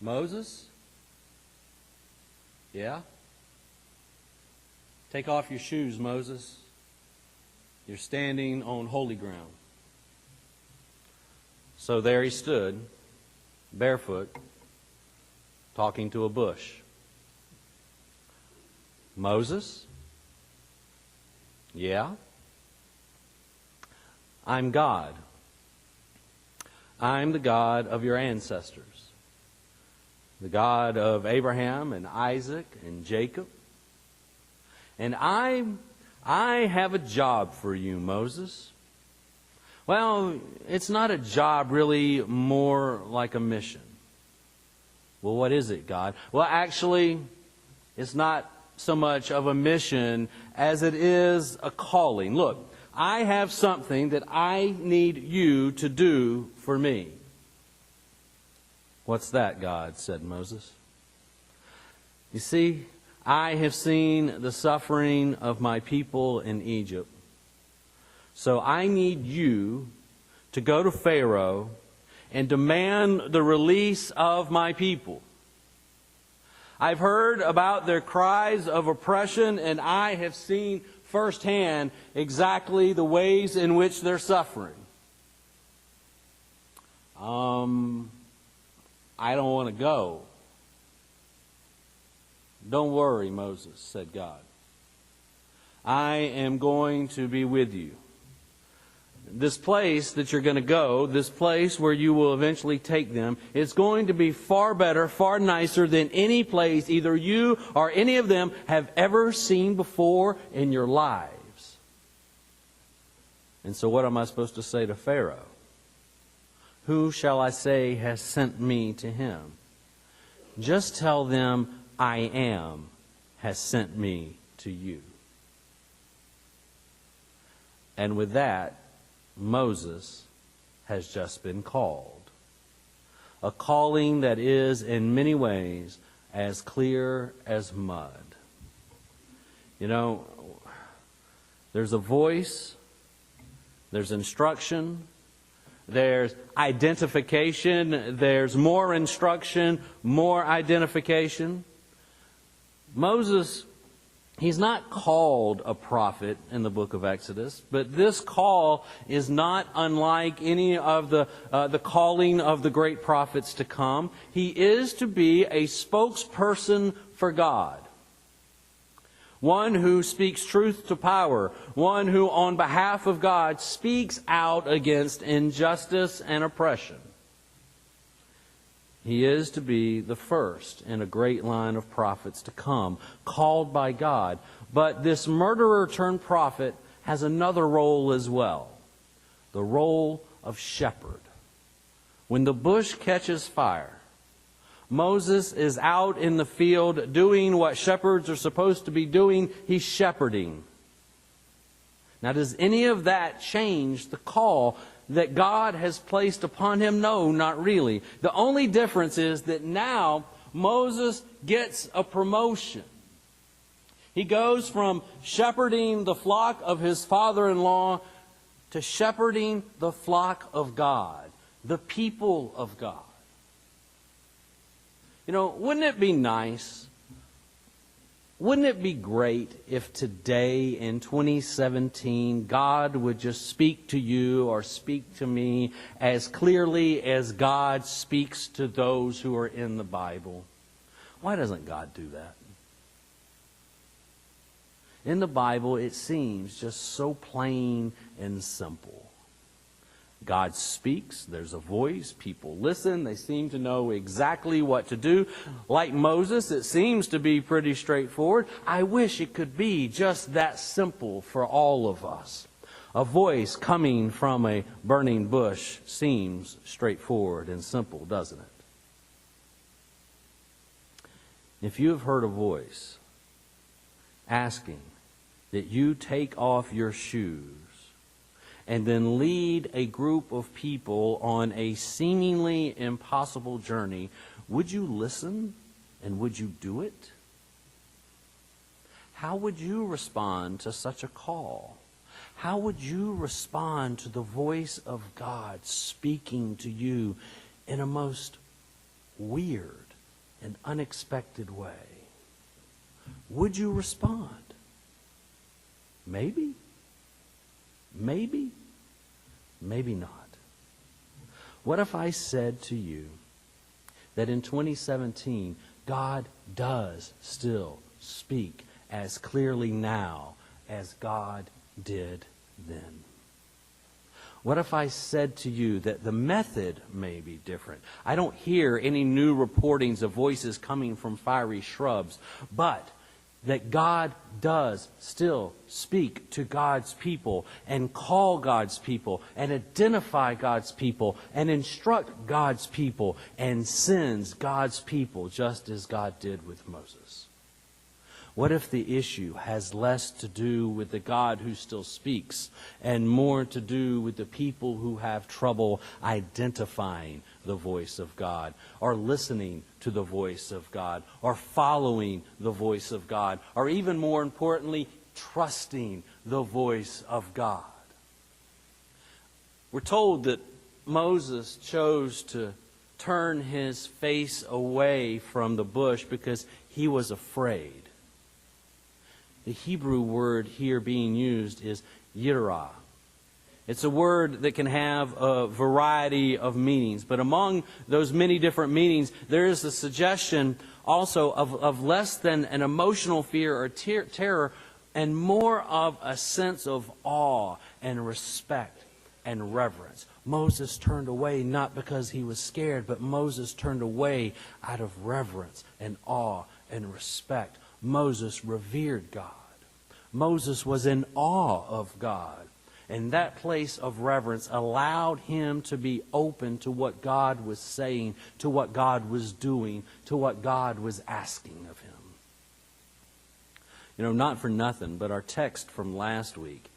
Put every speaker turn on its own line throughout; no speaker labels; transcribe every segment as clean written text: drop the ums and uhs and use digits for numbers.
Moses? Yeah? Take off your shoes, Moses. You're standing on holy ground. So there he stood, barefoot, talking to a bush. Moses? Yeah? I'm God. I'm the God of your ancestors. The God of Abraham and Isaac and Jacob. And I have a job for you, Moses. Well, it's not a job really, more like a mission. Well, what is it, God? Well, actually, it's not so much of a mission as it is a calling. Look, I have something that I need you to do for me. What's that, God? Said Moses. You see, I have seen the suffering of my people in Egypt. So I need you to go to Pharaoh and demand the release of my people. I've heard about their cries of oppression, and I have seen firsthand exactly the ways in which they're suffering. I don't want to go. Don't worry, Moses, said God. I am going to be with you. This place that you're going to go, this place where you will eventually take them, it's going to be far better, far nicer than any place either you or any of them have ever seen before in your lives. And so what am I supposed to say to Pharaoh? Who shall I say has sent me to him? Just tell them, I am has sent me to you. And with that, Moses has just been called. A calling that is in many ways as clear as mud. You know, there's a voice, there's instruction, there's identification, there's more instruction, more identification. Moses, he's not called a prophet in the book of Exodus, but this call is not unlike any of the calling of the great prophets to come. He is to be a spokesperson for God. One who speaks truth to power. One who on behalf of God speaks out against injustice and oppression. He is to be the first in a great line of prophets to come, called by God. But this murderer turned prophet has another role as well. The role of shepherd. When the bush catches fire, Moses is out in the field doing what shepherds are supposed to be doing. He's shepherding. Now, does any of that change the call that God has placed upon him? No, not really. The only difference is that now Moses gets a promotion. He goes from shepherding the flock of his father-in-law to shepherding the flock of God, the people of God. You know, wouldn't it be nice? Wouldn't it be great if today in 2017 God would just speak to you or speak to me as clearly as God speaks to those who are in the Bible? Why doesn't God do that? In the Bible, it seems just so plain and simple. God speaks, there's a voice, people listen, they seem to know exactly what to do. Like Moses, it seems to be pretty straightforward. I wish it could be just that simple for all of us. A voice coming from a burning bush seems straightforward and simple, doesn't it? If you have heard a voice asking that you take off your shoes and then lead a group of people on a seemingly impossible journey, would you listen and would you do it? How would you respond to such a call? How would you respond to the voice of God speaking to you in a most weird an unexpected way, would you respond? Maybe. Maybe. Maybe not. What if I said to you that in 2017, God does still speak as clearly now as God did then? What if I said to you that the method may be different? I don't hear any new reportings of voices coming from fiery shrubs, but that God does still speak to God's people and call God's people and identify God's people and instruct God's people and sends God's people just as God did with Moses. What if the issue has less to do with the God who still speaks and more to do with the people who have trouble identifying the voice of God, or listening to the voice of God, or following the voice of God, or even more importantly, trusting the voice of God? We're told that Moses chose to turn his face away from the bush because he was afraid. The Hebrew word here being used is yirah. It's a word that can have a variety of meanings. But among those many different meanings, there is the suggestion also of less than an emotional fear or terror, and more of a sense of awe and respect and reverence. Moses turned away not because he was scared, but Moses turned away out of reverence and awe and respect. Moses revered God. Moses was in awe of God. And that place of reverence allowed him to be open to what God was saying, to what God was doing, to what God was asking of him. You know, not for nothing, but our text from last week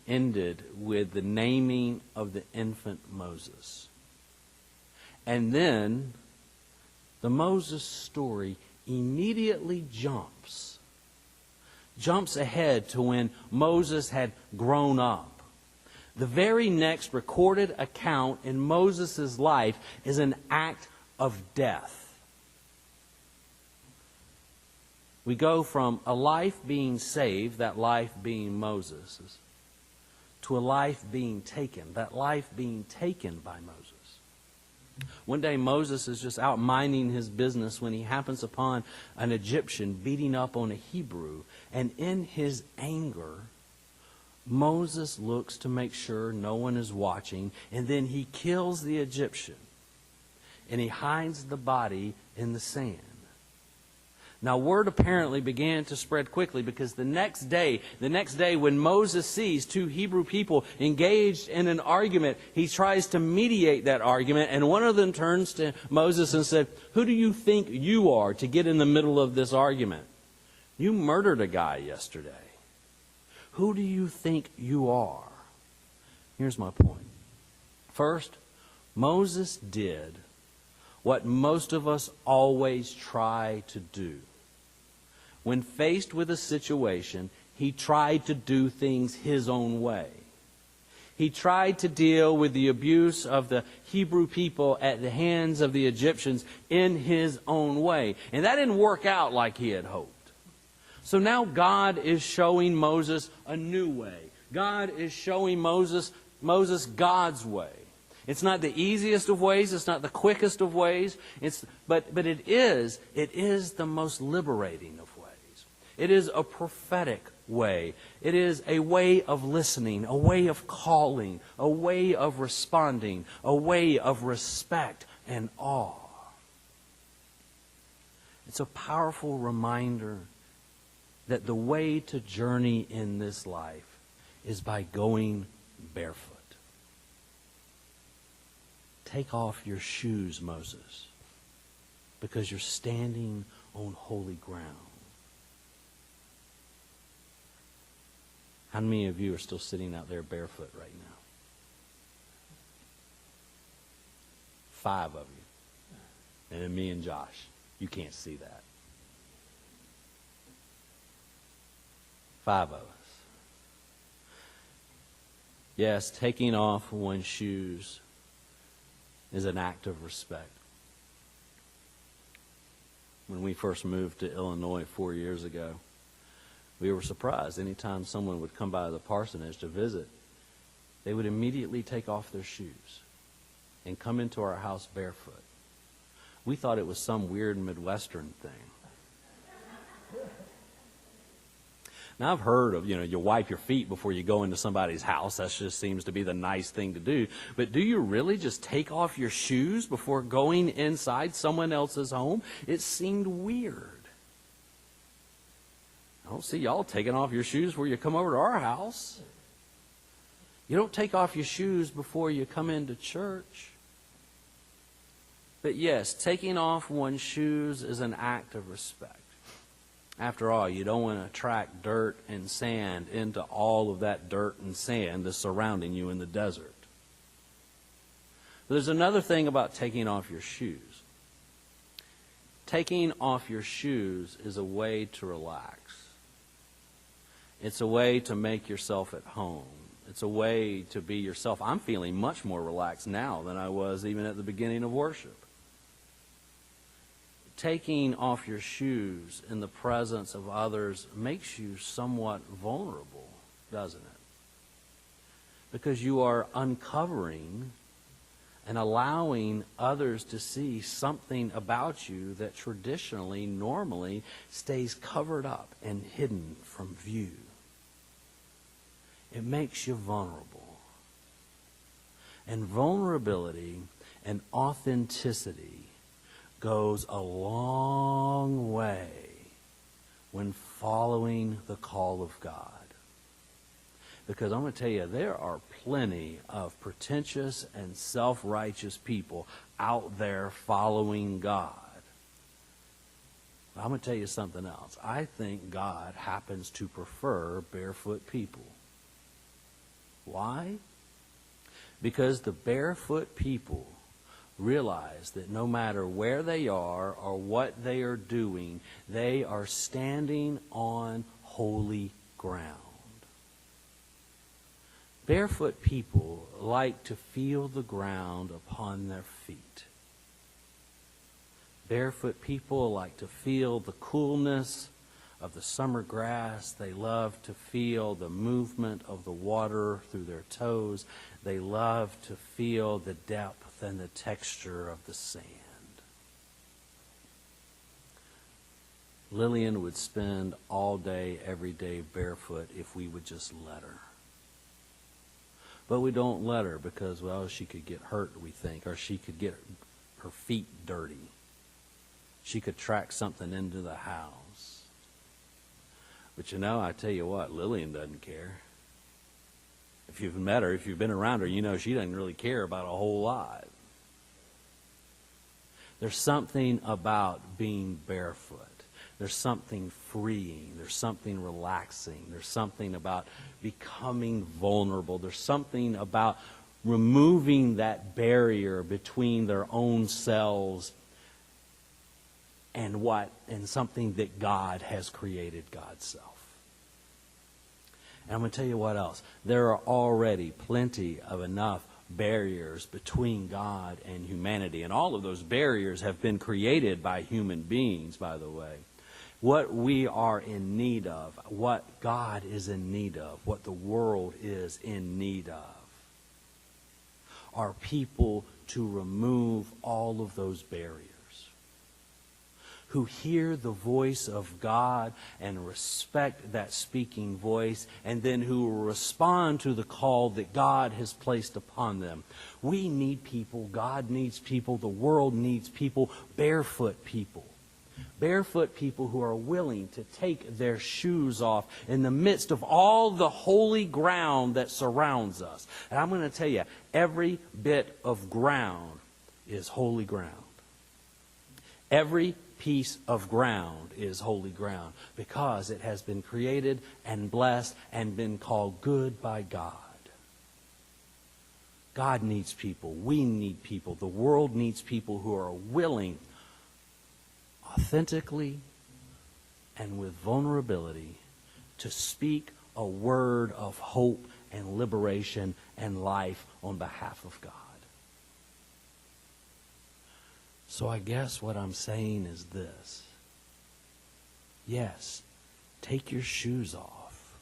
ended with the naming of the infant Moses. And then the Moses story immediately jumps ahead to when Moses had grown up. The very next recorded account in Moses' life is an act of death. We go from a life being saved, that life being Moses', to a life being taken, that life being taken by Moses. One day Moses is just out minding his business when he happens upon an Egyptian beating up on a Hebrew, and in his anger, Moses looks to make sure no one is watching, and then he kills the Egyptian, and he hides the body in the sand. Now, word apparently began to spread quickly, because the next day when Moses sees two Hebrew people engaged in an argument, he tries to mediate that argument, and one of them turns to Moses and said, "Who do you think you are to get in the middle of this argument? You murdered a guy yesterday. Who do you think you are?" Here's my point. First, Moses did what most of us always try to do. When faced with a situation, he tried to do things his own way. He tried to deal with the abuse of the Hebrew people at the hands of the Egyptians in his own way. And that didn't work out like he had hoped. So now God is showing Moses a new way. God is showing Moses God's way. It's not the easiest of ways. It's not the quickest of ways. But it is the most liberating of ways. It is a prophetic way. It is a way of listening, a way of calling, a way of responding, a way of respect and awe. It's a powerful reminder that the way to journey in this life is by going barefoot. Take off your shoes, Moses, because you're standing on holy ground. How many of you are still sitting out there barefoot right now? 5 of you. And then me and Josh. You can't see that. 5 of us. Yes, taking off one's shoes is an act of respect. when we first moved to Illinois 4 years ago. We were surprised. Anytime someone would come by the parsonage to visit, they would immediately take off their shoes and come into our house barefoot. We thought it was some weird Midwestern thing. Now, I've heard of, you wipe your feet before you go into somebody's house. That just seems to be the nice thing to do. But do you really just take off your shoes before going inside someone else's home? It seemed weird. I don't see y'all taking off your shoes before you come over to our house. You don't take off your shoes before you come into church. But yes, taking off one's shoes is an act of respect. After all, you don't want to attract dirt and sand into all of that dirt and sand that's surrounding you in the desert. But there's another thing about taking off your shoes. Taking off your shoes is a way to relax. It's a way to make yourself at home. It's a way to be yourself. I'm feeling much more relaxed now than I was even at the beginning of worship. Taking off your shoes in the presence of others makes you somewhat vulnerable, doesn't it? Because you are uncovering and allowing others to see something about you that traditionally, normally, stays covered up and hidden from view. It makes you vulnerable. And vulnerability and authenticity goes a long way when following the call of God. Because I'm going to tell you, there are plenty of pretentious and self-righteous people out there following God. I'm going to tell you something else. I think God happens to prefer barefoot people. Why? Because the barefoot people realize that no matter where they are or what they are doing, they are standing on holy ground. Barefoot people like to feel the ground upon their feet. Barefoot people like to feel the coolness of the summer grass. They love to feel the movement of the water through their toes. They love to feel the depth and the texture of the sand. Lillian would spend all day, every day barefoot if we would just let her. But we don't let her because, well, she could get hurt, we think, or she could get her feet dirty. She could track something into the house. But I tell you what, Lillian doesn't care. If you've met her, if you've been around her, she doesn't really care about a whole lot. There's something about being barefoot. There's something freeing. There's something relaxing. There's something about becoming vulnerable. There's something about removing that barrier between their own selves and something that God has created, God's self. And I'm going to tell you what else. There are already plenty of enough barriers between God and humanity. And all of those barriers have been created by human beings, by the way. What we are in need of, what God is in need of, what the world is in need of, are people to remove all of those barriers, who hear the voice of God and respect that speaking voice, and then who will respond to the call that God has placed upon them. We need people, God needs people, the world needs people, barefoot people. Barefoot people who are willing to take their shoes off in the midst of all the holy ground that surrounds us. And I'm going to tell you, every bit of ground is holy ground. Every piece of ground is holy ground because it has been created and blessed and been called good by God. God needs people. We need people. The world needs people who are willing, authentically and with vulnerability, to speak a word of hope and liberation and life on behalf of God. So I guess what I'm saying is this. Yes, take your shoes off.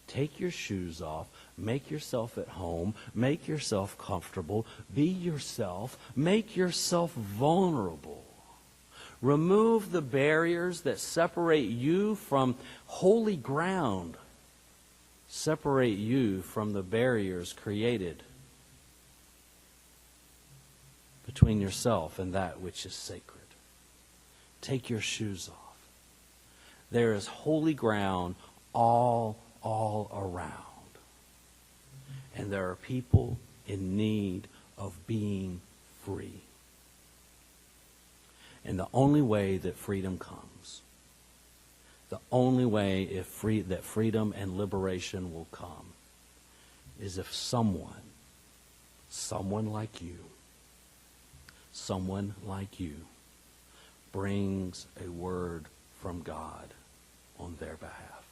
Take your shoes off. Make yourself at home. Make yourself comfortable. Be yourself. Make yourself vulnerable. Remove the barriers that separate you from holy ground. Separate you from the barriers created between yourself and that which is sacred. Take your shoes off. There is holy ground all around. And there are people in need of being free. And the only way that freedom comes, the only way that freedom and liberation will come, is if someone like you, brings a word from God on their behalf.